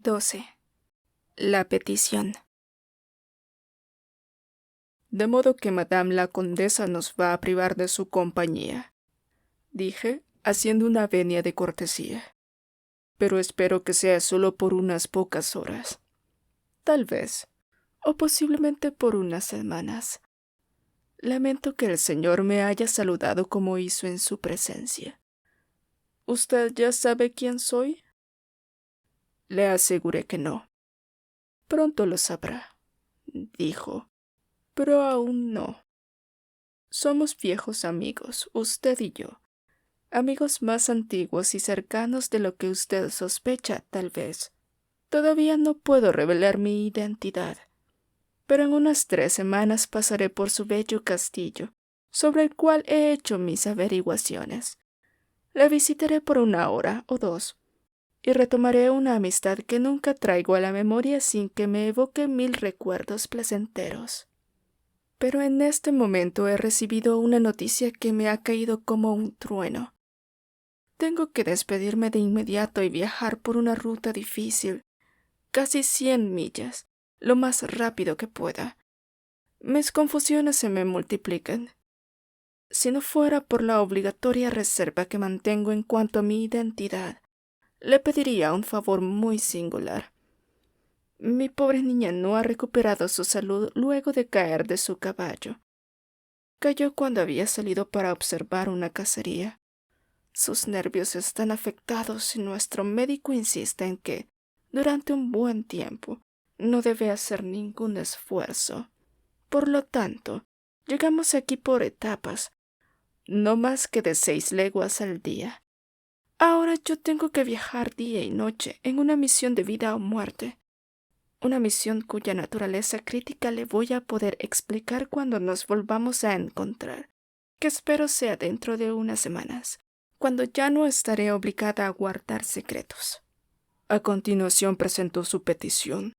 12. La petición. De modo que Madame la Condesa nos va a privar de su compañía, dije, haciendo una venia de cortesía. Pero espero que sea solo por unas pocas horas. Tal vez, o posiblemente por unas semanas. Lamento que el señor me haya saludado como hizo en su presencia. ¿Usted ya sabe quién soy? Le aseguré que no. Pronto lo sabrá, dijo, pero aún no. Somos viejos amigos, usted y yo. Amigos más antiguos y cercanos de lo que usted sospecha, tal vez. Todavía no puedo revelar mi identidad, pero en unas 3 semanas pasaré por su bello castillo, sobre el cual he hecho mis averiguaciones. Le visitaré por 1 hora o 2, y retomaré una amistad que nunca traigo a la memoria sin que me evoque 1000 recuerdos placenteros. Pero en este momento he recibido una noticia que me ha caído como un trueno. Tengo que despedirme de inmediato y viajar por una ruta difícil, casi 100 millas, lo más rápido que pueda. Mis confusiones se me multiplican. Si no fuera por la obligatoria reserva que mantengo en cuanto a mi identidad, le pediría un favor muy singular. Mi pobre niña no ha recuperado su salud luego de caer de su caballo. Cayó cuando había salido para observar una cacería. Sus nervios están afectados y nuestro médico insiste en que, durante un buen tiempo, no debe hacer ningún esfuerzo. Por lo tanto, llegamos aquí por etapas, no más que de 6 leguas al día. Ahora yo tengo que viajar día y noche en una misión de vida o muerte. Una misión cuya naturaleza crítica le voy a poder explicar cuando nos volvamos a encontrar, que espero sea dentro de unas semanas, cuando ya no estaré obligada a guardar secretos. A continuación presentó su petición.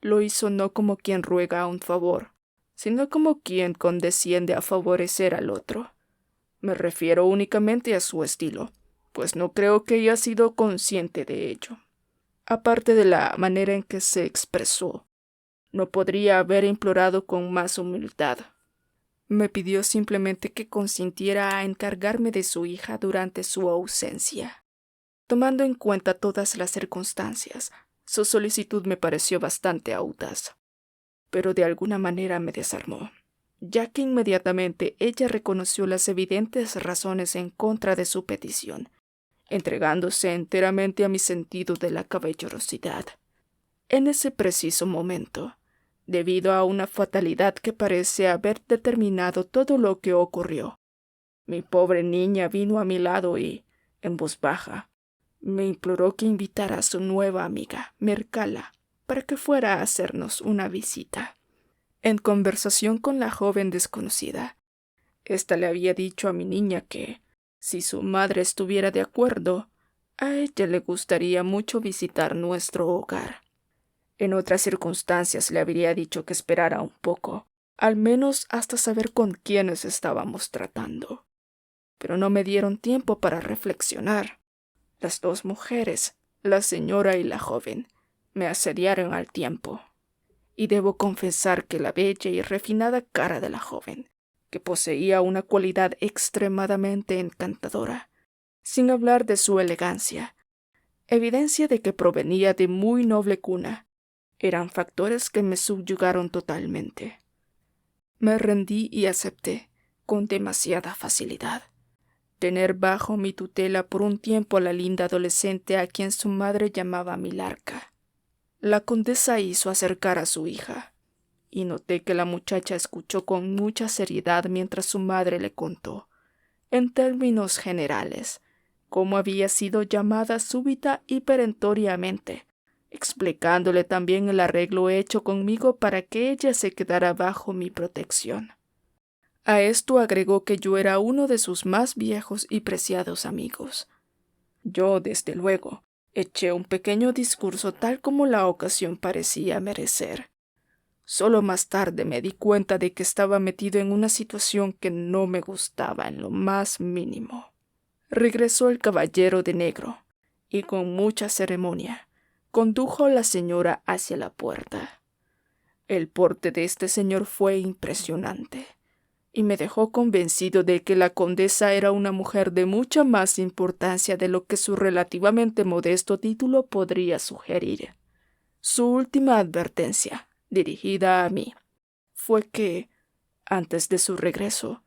Lo hizo no como quien ruega un favor, sino como quien condesciende a favorecer al otro. Me refiero únicamente a su estilo, pues no creo que haya sido consciente de ello. Aparte de la manera en que se expresó, no podría haber implorado con más humildad. Me pidió simplemente que consintiera a encargarme de su hija durante su ausencia. Tomando en cuenta todas las circunstancias, su solicitud me pareció bastante audaz, pero de alguna manera me desarmó, ya que inmediatamente ella reconoció las evidentes razones en contra de su petición, entregándose enteramente a mi sentido de la caballerosidad. En ese preciso momento, debido a una fatalidad que parece haber determinado todo lo que ocurrió, mi pobre niña vino a mi lado y, en voz baja, me imploró que invitara a su nueva amiga, Mircalla, para que fuera a hacernos una visita. En conversación con la joven desconocida, ésta le había dicho a mi niña que, si su madre estuviera de acuerdo, a ella le gustaría mucho visitar nuestro hogar. En otras circunstancias le habría dicho que esperara un poco, al menos hasta saber con quiénes estábamos tratando. Pero no me dieron tiempo para reflexionar. Las 2 mujeres, la señora y la joven, me asediaron al tiempo. Y debo confesar que la bella y refinada cara de la joven, que poseía una cualidad extremadamente encantadora, sin hablar de su elegancia, evidencia de que provenía de muy noble cuna, eran factores que me subyugaron totalmente. Me rendí y acepté, con demasiada facilidad, tener bajo mi tutela por un tiempo a la linda adolescente a quien su madre llamaba Milarca. La condesa hizo acercar a su hija, y noté que la muchacha escuchó con mucha seriedad mientras su madre le contó, en términos generales, cómo había sido llamada súbita y perentoriamente, explicándole también el arreglo hecho conmigo para que ella se quedara bajo mi protección. A esto agregó que yo era uno de sus más viejos y preciados amigos. Yo, desde luego, eché un pequeño discurso tal como la ocasión parecía merecer. Solo más tarde me di cuenta de que estaba metido en una situación que no me gustaba en lo más mínimo. Regresó el caballero de negro, y con mucha ceremonia, condujo a la señora hacia la puerta. El porte de este señor fue impresionante, y me dejó convencido de que la condesa era una mujer de mucha más importancia de lo que su relativamente modesto título podría sugerir. Su última advertencia, dirigida a mí, fue que, antes de su regreso,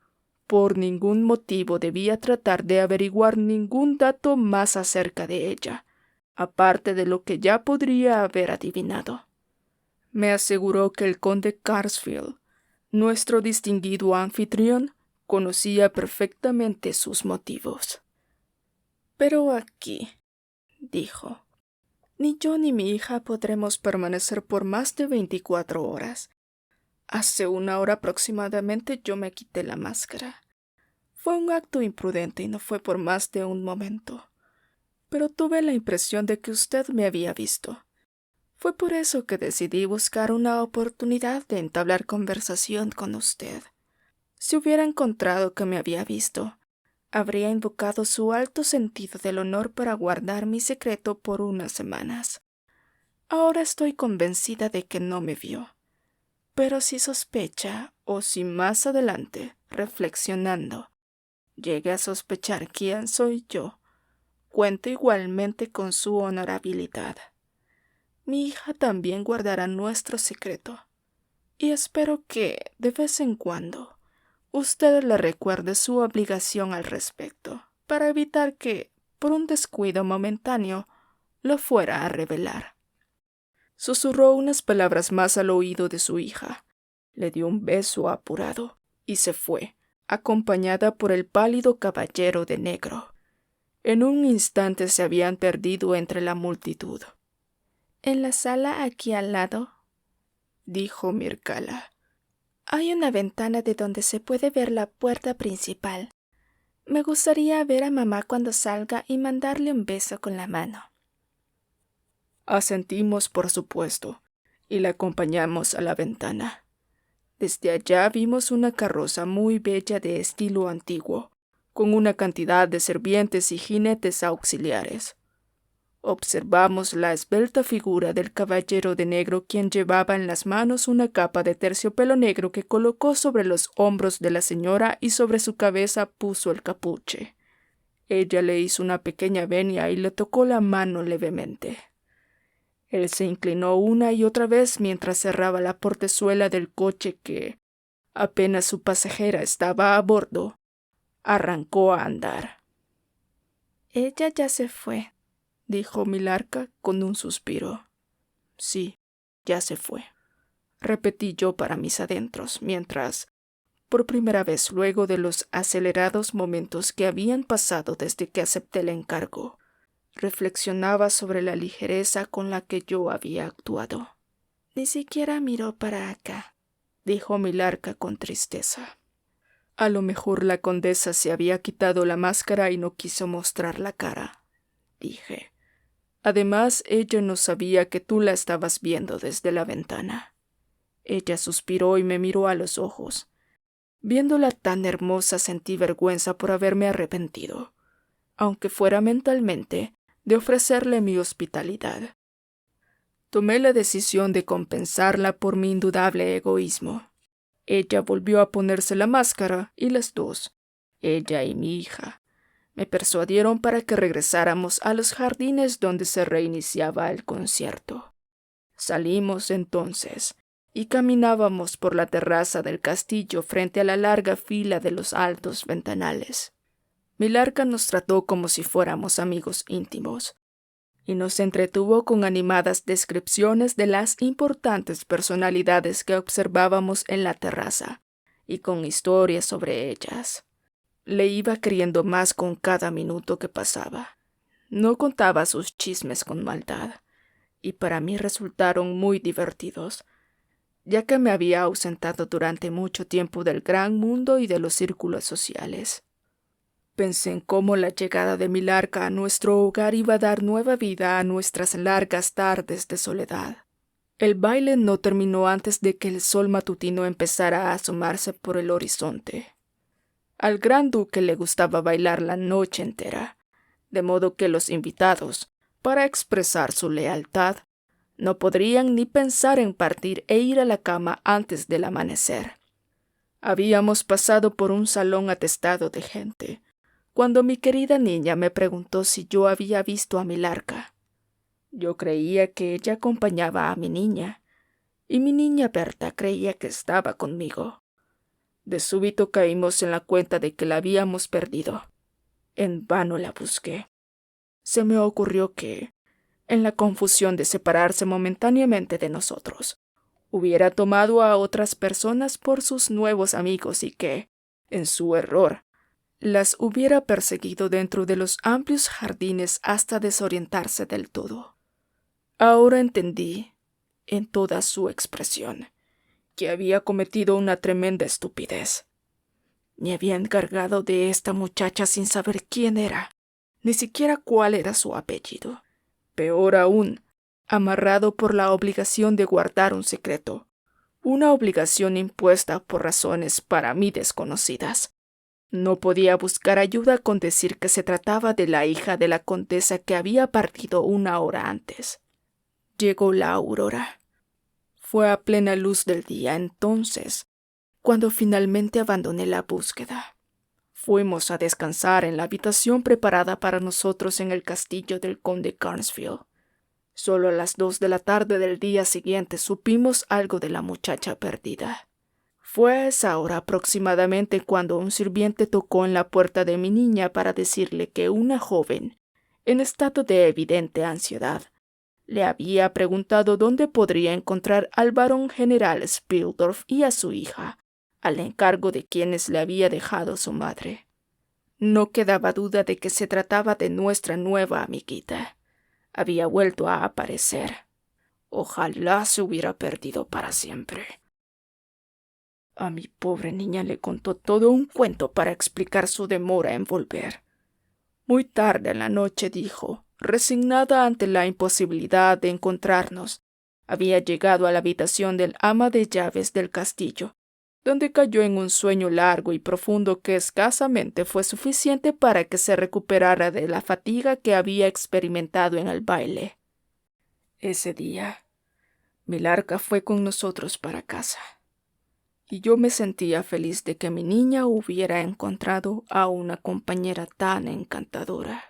por ningún motivo debía tratar de averiguar ningún dato más acerca de ella, aparte de lo que ya podría haber adivinado. Me aseguró que el conde Carsfield, nuestro distinguido anfitrión, conocía perfectamente sus motivos. «Pero aquí», dijo, «ni yo ni mi hija podremos permanecer por más de 24 horas. Hace 1 hora aproximadamente yo me quité la máscara. Fue un acto imprudente y no fue por más de un momento. Pero tuve la impresión de que usted me había visto. Fue por eso que decidí buscar una oportunidad de entablar conversación con usted. Si hubiera encontrado que me había visto, habría invocado su alto sentido del honor para guardar mi secreto por unas semanas. Ahora estoy convencida de que no me vio. Pero si sospecha, o si más adelante, reflexionando, llegue a sospechar quién soy yo, cuento igualmente con su honorabilidad. Mi hija también guardará nuestro secreto, y espero que, de vez en cuando, usted le recuerde su obligación al respecto, para evitar que, por un descuido momentáneo, lo fuera a revelar». Susurró unas palabras más al oído de su hija, le dio un beso apurado y se fue, acompañada por el pálido caballero de negro. En un instante se habían perdido entre la multitud. «En la sala aquí al lado», dijo Mircalla, «hay una ventana de donde se puede ver la puerta principal. Me gustaría ver a mamá cuando salga y mandarle un beso con la mano». Asentimos, por supuesto, y la acompañamos a la ventana. Desde allá vimos una carroza muy bella de estilo antiguo, con una cantidad de sirvientes y jinetes auxiliares. Observamos la esbelta figura del caballero de negro, quien llevaba en las manos una capa de terciopelo negro que colocó sobre los hombros de la señora y sobre su cabeza puso el capuche. Ella le hizo una pequeña venia y le tocó la mano levemente. Él se inclinó una y otra vez mientras cerraba la portezuela del coche que, apenas su pasajera estaba a bordo, arrancó a andar. «Ella ya se fue», dijo Milarca con un suspiro. «Sí, ya se fue», repetí yo para mis adentros, mientras, por primera vez luego de los acelerados momentos que habían pasado desde que acepté el encargo, reflexionaba sobre la ligereza con la que yo había actuado. «Ni siquiera miró para acá», dijo Milarca con tristeza. «A lo mejor la condesa se había quitado la máscara y no quiso mostrar la cara», dije. «Además, ella no sabía que tú la estabas viendo desde la ventana». Ella suspiró y me miró a los ojos. Viéndola tan hermosa sentí vergüenza por haberme arrepentido, aunque fuera mentalmente, de ofrecerle mi hospitalidad. Tomé la decisión de compensarla por mi indudable egoísmo. Ella volvió a ponerse la máscara y las dos, ella y mi hija, me persuadieron para que regresáramos a los jardines donde se reiniciaba el concierto. Salimos entonces y caminábamos por la terraza del castillo frente a la larga fila de los altos ventanales. Milarca nos trató como si fuéramos amigos íntimos, y nos entretuvo con animadas descripciones de las importantes personalidades que observábamos en la terraza, y con historias sobre ellas. Le iba creyendo más con cada minuto que pasaba. No contaba sus chismes con maldad, y para mí resultaron muy divertidos, ya que me había ausentado durante mucho tiempo del gran mundo y de los círculos sociales. Pensé en cómo la llegada de Milarca a nuestro hogar iba a dar nueva vida a nuestras largas tardes de soledad. El baile no terminó antes de que el sol matutino empezara a asomarse por el horizonte. Al gran duque le gustaba bailar la noche entera, de modo que los invitados, para expresar su lealtad, no podrían ni pensar en partir e ir a la cama antes del amanecer. Habíamos pasado por un salón atestado de gente, cuando mi querida niña me preguntó si yo había visto a Milarca. Yo creía que ella acompañaba a mi niña, y mi niña Berta creía que estaba conmigo. De súbito caímos en la cuenta de que la habíamos perdido. En vano la busqué. Se me ocurrió que, en la confusión de separarse momentáneamente de nosotros, hubiera tomado a otras personas por sus nuevos amigos y que, en su error, las hubiera perseguido dentro de los amplios jardines hasta desorientarse del todo. Ahora entendí, en toda su expresión, que había cometido una tremenda estupidez. Me había encargado de esta muchacha sin saber quién era, ni siquiera cuál era su apellido. Peor aún, amarrado por la obligación de guardar un secreto, una obligación impuesta por razones para mí desconocidas. No podía buscar ayuda con decir que se trataba de la hija de la condesa que había partido 1 hora antes. Llegó la aurora. Fue a plena luz del día entonces, cuando finalmente abandoné la búsqueda. Fuimos a descansar en la habitación preparada para nosotros en el castillo del conde Carnesfield. Solo a las 2 de la tarde del día siguiente supimos algo de la muchacha perdida. Fue a esa hora aproximadamente cuando un sirviente tocó en la puerta de mi niña para decirle que una joven, en estado de evidente ansiedad, le había preguntado dónde podría encontrar al barón general Spildorf y a su hija, al encargo de quienes le había dejado su madre. No quedaba duda de que se trataba de nuestra nueva amiguita. Había vuelto a aparecer. Ojalá se hubiera perdido para siempre. A mi pobre niña le contó todo un cuento para explicar su demora en volver. Muy tarde en la noche dijo, resignada ante la imposibilidad de encontrarnos, había llegado a la habitación del ama de llaves del castillo, donde cayó en un sueño largo y profundo que escasamente fue suficiente para que se recuperara de la fatiga que había experimentado en el baile. Ese día, Milarca fue con nosotros para casa, y yo me sentía feliz de que mi niña hubiera encontrado a una compañera tan encantadora.